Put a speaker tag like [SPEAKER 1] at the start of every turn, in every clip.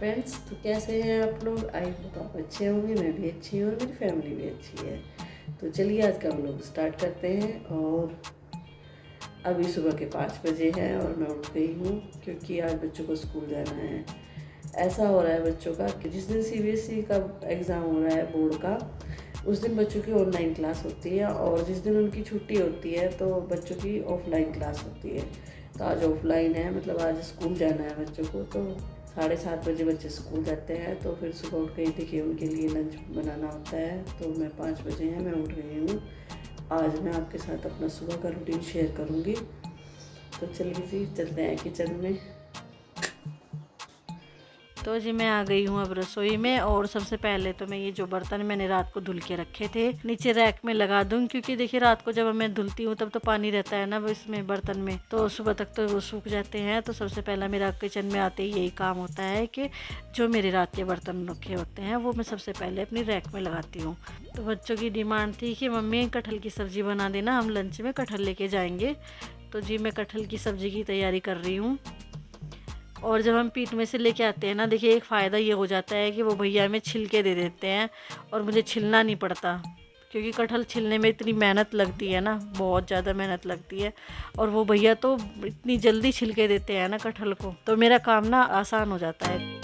[SPEAKER 1] Friends, तो कैसे हैं आप लोग? आई होप आप अच्छे होंगे। मैं भी अच्छी हूँ और मेरी फैमिली भी अच्छी है। तो चलिए आज का व्लॉग स्टार्ट करते हैं। और अभी सुबह के 5 बजे हैं और मैं उठ गई हूँ क्योंकि आज बच्चों को स्कूल जाना है। ऐसा हो रहा है बच्चों का कि जिस दिन सीबीएसई का एग्ज़ाम हो रहा है बोर्ड का, उस दिन बच्चों की ऑनलाइन क्लास होती है और जिस दिन उनकी छुट्टी होती है तो बच्चों की ऑफलाइन क्लास होती है। तो आज ऑफलाइन है, मतलब आज स्कूल जाना है बच्चों को। तो 7:30 बजे बच्चे स्कूल जाते हैं, तो फिर सुबह उठ गई थी कि उनके लिए लंच बनाना होता है। तो मैं 5 बजे हैं, मैं उठ गई हूँ। आज मैं आपके साथ अपना सुबह का रूटीन शेयर करूँगी। तो चलिए जी चलते हैं किचन में।
[SPEAKER 2] तो जी मैं आ गई हूँ अब रसोई में। और सबसे पहले तो मैं ये जो बर्तन मैंने रात को धुल के रखे थे नीचे रैक में लगा दूँ, क्योंकि देखिए रात को जब मैं धुलती हूँ तब तो पानी रहता है ना इसमें बर्तन में, तो सुबह तक तो वो सूख जाते हैं। तो सबसे पहला मेरा किचन में आते ही यही काम होता है कि जो मेरे रात के बर्तन रखे होते हैं वो मैं सबसे पहले अपनी रैक में लगाती हूँ। तो बच्चों की डिमांड थी कि मम्मी कटहल की सब्ज़ी बना देना, हम लंच में कटहल लेके जाएंगे। तो जी मैं कटहल की सब्ज़ी की तैयारी कर रही हूँ। और जब हम पीठ में से लेके आते हैं ना, देखिए एक फ़ायदा ये हो जाता है कि वो भैया हमें छिलके दे देते हैं और मुझे छिलना नहीं पड़ता, क्योंकि कटहल छिलने में इतनी मेहनत लगती है ना, बहुत ज़्यादा मेहनत लगती है। और वो भैया तो इतनी जल्दी छिलके देते हैं ना कटहल को, तो मेरा काम ना आसान हो जाता है।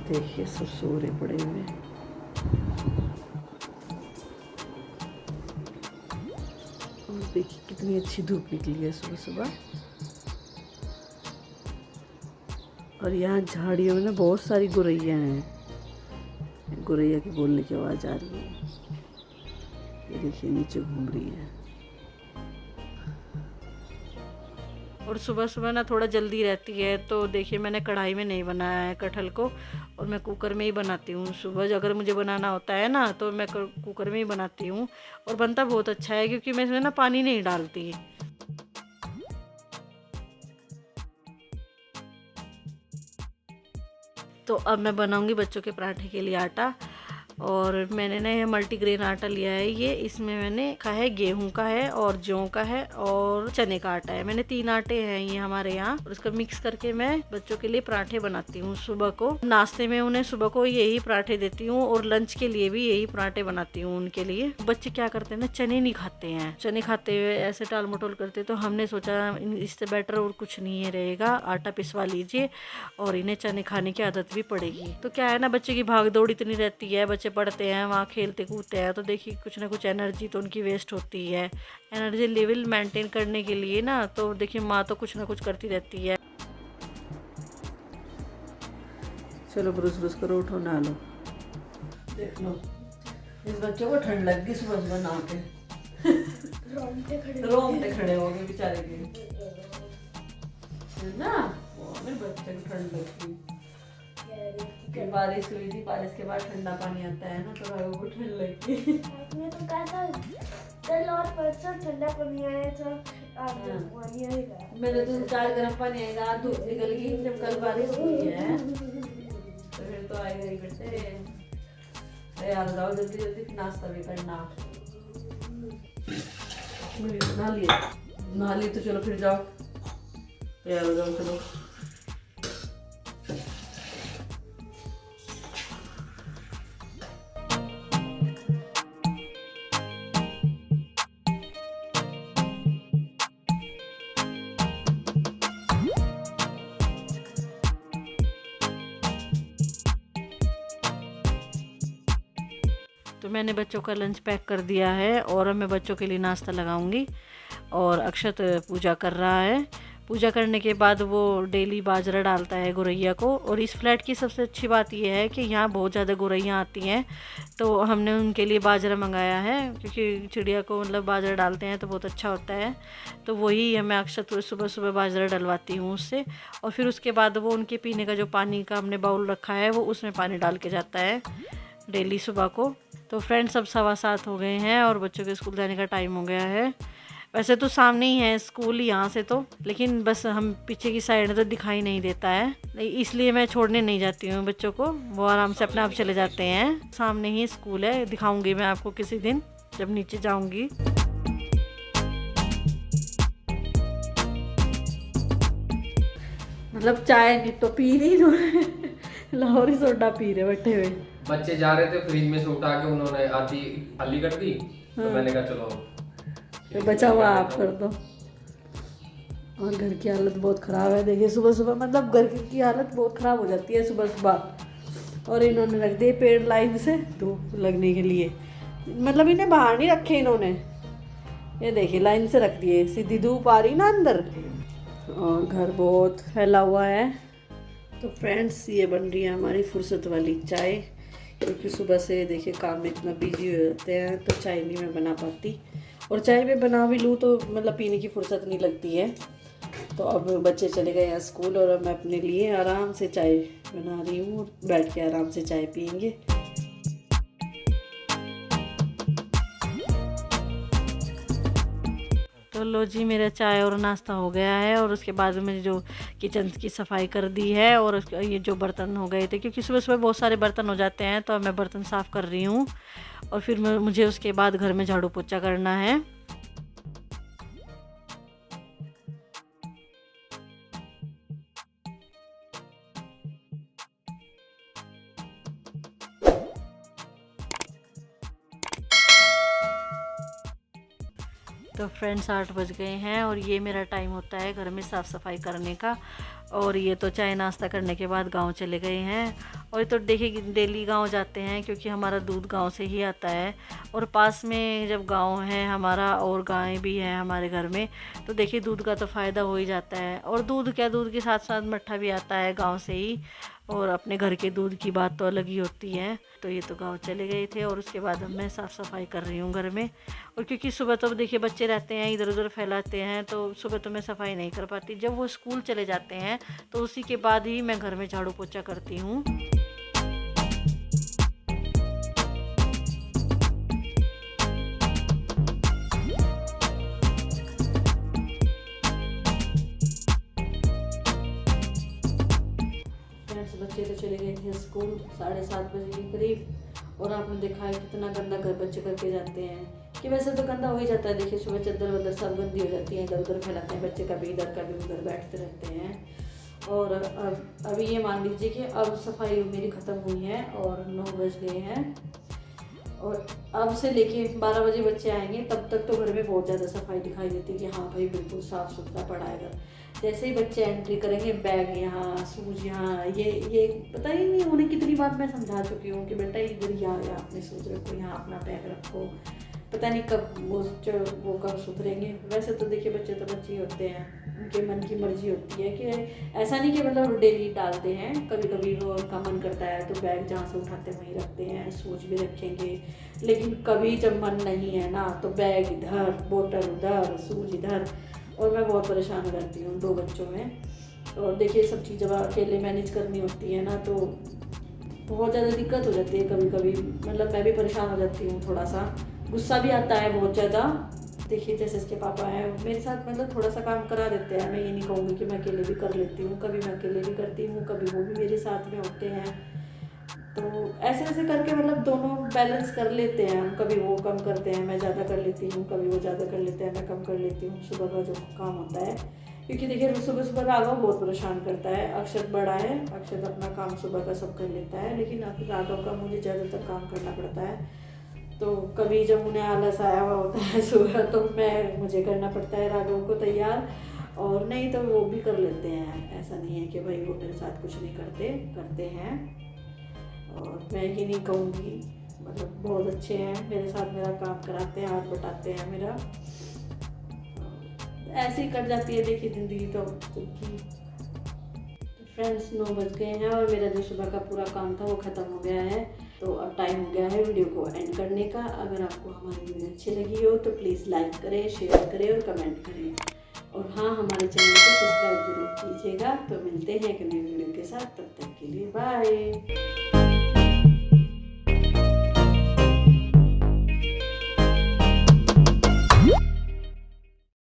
[SPEAKER 1] देखिए सब सोरे पड़े हुए हैं। और देखिए कितनी अच्छी धूप निकली है सुबह सुबह। और यहाँ झाड़ियों में ना बहुत सारी गुरैया हैं। गुरैया की बोलने की आवाज़ आ रही है। ये देखिए नीचे घूम रही है।
[SPEAKER 2] और सुबह सुबह ना थोड़ा जल्दी रहती है, तो देखिए मैंने कढ़ाई में नहीं बनाया है कटहल को, और मैं कुकर में ही बनाती हूँ। सुबह अगर मुझे बनाना होता है ना तो मैं कुकर में ही बनाती हूँ, और बनता बहुत अच्छा है क्योंकि मैं इसमें ना पानी नहीं डालती। तो अब मैं बनाऊंगी बच्चों के पराठे के लिए आटा। और मैंने ना ये मल्टीग्रेन आटा लिया है। ये इसमें मैंने का है गेहूं का है और जौ का है और चने का आटा है। मैंने 3 आटे हैं ये हमारे यहाँ, और इसका मिक्स करके मैं बच्चों के लिए पराठे बनाती हूँ। सुबह को नाश्ते में उन्हें सुबह को यही पराठे देती हूँ, और लंच के लिए भी यही पराठे बनाती हूँ उनके लिए। बच्चे क्या करते हैं ना, चने नहीं खाते हैं, चने खाते हुए ऐसे टाल मटोल करते। तो हमने सोचा इससे बेटर और कुछ नहीं है रहेगा, आटा पिसवा लीजिए और इन्हें चने खाने की आदत भी पड़ेगी। तो क्या है ना, बच्चे की भाग दौड़ इतनी रहती है, बच्चे पढ़ते हैं, वहाँ खेलते कूदते हैं, तो देखिए कुछ ना कुछ एनर्जी तो उनकी वेस्ट होती है। एनर्जी लेवल मेंटेन करने के लिए ना, तो देखिए माँ तो कुछ ना कुछ करती रहती है।
[SPEAKER 1] चलो ब्रुस ब्रुस करो, उठो नहा लो। देख लो इस बच्चे को ठंड लग गई सुबह सुबह नहा के। रोंगटे खड़े हो गए बेचारे के, है ना? मेरे बच्चे को ठंड लग गई। बारिश हुई थी, बारिश के बाद ठंडा पानी आता है ना, तो राघव को ठंड लगी।
[SPEAKER 3] आपने तो कहा था कल और परसों ठंडा पानी आया था, आज पानी आएगा।
[SPEAKER 1] मैंने तो 4 गर्म पानी आएगा, आज धूप निकल गई जब कल बारिश हुई है, तो फिर तो आएगा ही बेटे। तैयार हो जाओ जल्दी जल्दी, नाश्ता भी करना। नहा ली तो चलो फिर जाओ, तैयार हो जाओ चलो।
[SPEAKER 2] तो मैंने बच्चों का लंच पैक कर दिया है, और मैं बच्चों के लिए नाश्ता लगाऊंगी। और अक्षत पूजा कर रहा है, पूजा करने के बाद वो डेली बाजरा डालता है गौरैया को। और इस फ्लैट की सबसे अच्छी बात ये है कि यहाँ बहुत ज़्यादा गौरैया आती हैं, तो हमने उनके लिए बाजरा मंगाया है, क्योंकि चिड़िया को मतलब बाजरा डालते हैं तो बहुत अच्छा होता है। तो वही मैं अक्सर सुबह सुबह बाजरा डलवाती हूँ उससे। और फिर उसके बाद वो उनके पीने का जो पानी का हमने बाउल रखा है वो उसमें पानी डाल के जाता है डेली सुबह को। तो फ्रेंड्स अब 7:15 हो गए हैं और बच्चों के स्कूल जाने का टाइम हो गया है। वैसे तो सामने ही है स्कूल यहाँ से तो, लेकिन बस हम पीछे की साइड तो दिखाई नहीं देता है, इसलिए मैं छोड़ने नहीं जाती हूँ बच्चों को, वो आराम से अपने आप चले जाते हैं। सामने ही स्कूल है, दिखाऊंगी मैं आपको किसी दिन जब नीचे जाऊंगी।
[SPEAKER 1] मतलब चाय नहीं तो पी नहीं इन्होंने लाहौरी सोडा पी रहे बैठे हुए।
[SPEAKER 4] बच्चे जा रहे थे, फ्रिज में से उठा के उन्होंने आधी खाली कर दी, तो मैंने कहा चलो
[SPEAKER 1] तो बचा हुआ आप कर दो। और घर की हालत बहुत ख़राब है, देखिए सुबह सुबह मतलब घर की हालत बहुत ख़राब हो जाती है सुबह सुबह। और इन्होंने रख दिए पेड़ लाइन से धूप लगने के लिए, मतलब इन्हें बाहर नहीं रखे इन्होंने, ये देखिए लाइन से रख दिए, सीधी धूप आ रही ना अंदर। और घर बहुत फैला हुआ है। तो फ्रेंड्स ये बन रही है हमारी फुर्सत वाली चाय, क्योंकि सुबह से देखिए काम में इतना बिजी हो जाते हैं तो चाय नहीं मैं बना पाती। और चाय में बना भी लूँ तो मतलब पीने की फुर्सत नहीं लगती है। तो अब बच्चे चले गए हैं स्कूल और अब मैं अपने लिए आराम से चाय बना रही हूँ और बैठ के आराम से चाय पियेंगे।
[SPEAKER 2] तो लो जी, मेरा चाय और नाश्ता हो गया है और उसके बाद मैंने जो किचन की सफाई कर दी है। और ये जो बर्तन हो गए थे, क्योंकि सुबह सुबह बहुत सारे बर्तन हो जाते हैं, तो अब मैं बर्तन साफ़ कर रही हूँ। और फिर मुझे उसके बाद घर में झाड़ू पोछा करना है। तो फ्रेंड्स 8 बज गए हैं और ये मेरा टाइम होता है घर में साफ़ सफाई करने का। और ये तो चाय नाश्ता करने के बाद गांव चले गए हैं। और ये तो देखिए डेली गांव जाते हैं, क्योंकि हमारा दूध गांव से ही आता है। और पास में जब गांव है हमारा और गायें भी हैं हमारे घर में, तो देखिए दूध का तो फ़ायदा हो ही जाता है। और दूध क्या, दूध के साथ साथ मट्ठा भी आता है गांव से ही, और अपने घर के दूध की बात तो अलग ही होती है। तो ये तो गांव चले गए थे और उसके बाद अब मैं साफ़ सफाई कर रही हूँ घर में। और क्योंकि सुबह तो देखिए बच्चे रहते हैं इधर उधर फैलाते हैं, तो सुबह तो मैं सफाई नहीं कर पाती। जब वो स्कूल चले जाते हैं तो उसी के बाद ही मैं घर में झाड़ू पोछा करती हूँ।
[SPEAKER 1] बच्चे तो चले गए थे स्कूल 7:30 बजे के करीब। और आपने देखा है कितना गंदा घर बच्चे करके जाते हैं, कि वैसे तो गंदा हो ही जाता है। देखिए सुबह चद्दर वद्दर सब गंदी हो जाती है, इधर उधर फैलाते हैं बच्चे, कभी इधर कभी उधर बैठते रहते हैं। और अभी ये मान लीजिए कि अब सफाई मेरी ख़त्म हुई है और 9 बज गए हैं। और अब से लेके 12 बजे बच्चे आएंगे तब तक तो घर में बहुत ज़्यादा सफाई दिखाई देती है कि हाँ भाई बिल्कुल साफ़ सुथरा पड़ा है घर। जैसे ही बच्चे एंट्री करेंगे, बैग यहाँ, शूज यहाँ, ये पता ही नहीं उन्हें कितनी बार मैं समझा चुकी हूँ कि बेटा इधर यहाँ अपने शूज रखो, यहाँ अपना बैग रखो। पता नहीं कब वो कब सुधरेंगे। वैसे तो देखिए बच्चे तो बच्चे ही होते हैं, उनके मन की मर्जी होती है कि ऐसा नहीं कि मतलब डेली डालते हैं, कभी कभी वो उनका मन करता है तो बैग जहाँ से उठाते वहीं रखते हैं, शूज भी रखेंगे। लेकिन कभी जब मन नहीं है ना तो बैग इधर, बोतल उधर, शूज इधर। और मैं बहुत परेशान हो जाती हूँ 2 बच्चों में। और देखिए सब चीज़ जब अकेले मैनेज करनी होती है ना तो बहुत ज़्यादा दिक्कत हो जाती है कभी कभी। मतलब मैं भी परेशान हो जाती हूँ, थोड़ा सा गुस्सा भी आता है बहुत ज़्यादा। देखिए जैसे इसके पापा हैं मेरे साथ, मतलब थोड़ा सा काम करा देते हैं। मैं ये नहीं कहूँगी कि मैं अकेले भी कर लेती हूँ, कभी मैं अकेले भी करती हूँ, कभी वो भी मेरे साथ में होते हैं। तो ऐसे ऐसे करके मतलब दोनों बैलेंस कर लेते हैं हम। कभी वो कम करते हैं, मैं ज़्यादा कर लेती हूँ, कभी वो ज़्यादा कर लेते हैं, मैं कम कर लेती हूँ सुबह का जो काम होता है। क्योंकि देखिए सुबह सुबह राघव बहुत परेशान करता है। अक्षर बड़ा है, अक्षर अपना काम सुबह का सब कर लेता है, लेकिन राघव का मुझे ज़्यादातर काम करना पड़ता है। तो कभी जब उन्हें आलस आया हुआ होता है सुबह तो मुझे करना पड़ता है राघव को तैयार, और नहीं तो वो भी कर लेते हैं। ऐसा नहीं है कि भाई वो मेरे साथ कुछ नहीं करते हैं। और मैं ये नहीं कहूँगी, मतलब बहुत अच्छे हैं मेरे साथ, मेरा काम कराते हैं, हाथ बटाते हैं मेरा।
[SPEAKER 2] ऐसे ही कट जाती है देखिए ज़िंदगी तो फ्रेंड्स 9 बज गए हैं और मेरा जो सुबह का पूरा काम था वो ख़त्म हो गया है। तो अब टाइम हो गया है वीडियो को एंड करने का। अगर आपको हमारी वीडियो अच्छी लगी हो तो प्लीज़ लाइक करें, शेयर करें और कमेंट करें। और हाँ, हमारे चैनल को सब्सक्राइब जरूर कीजिएगा। तो मिलते हैं एक नई वीडियो के साथ, तब तक के लिए बाय।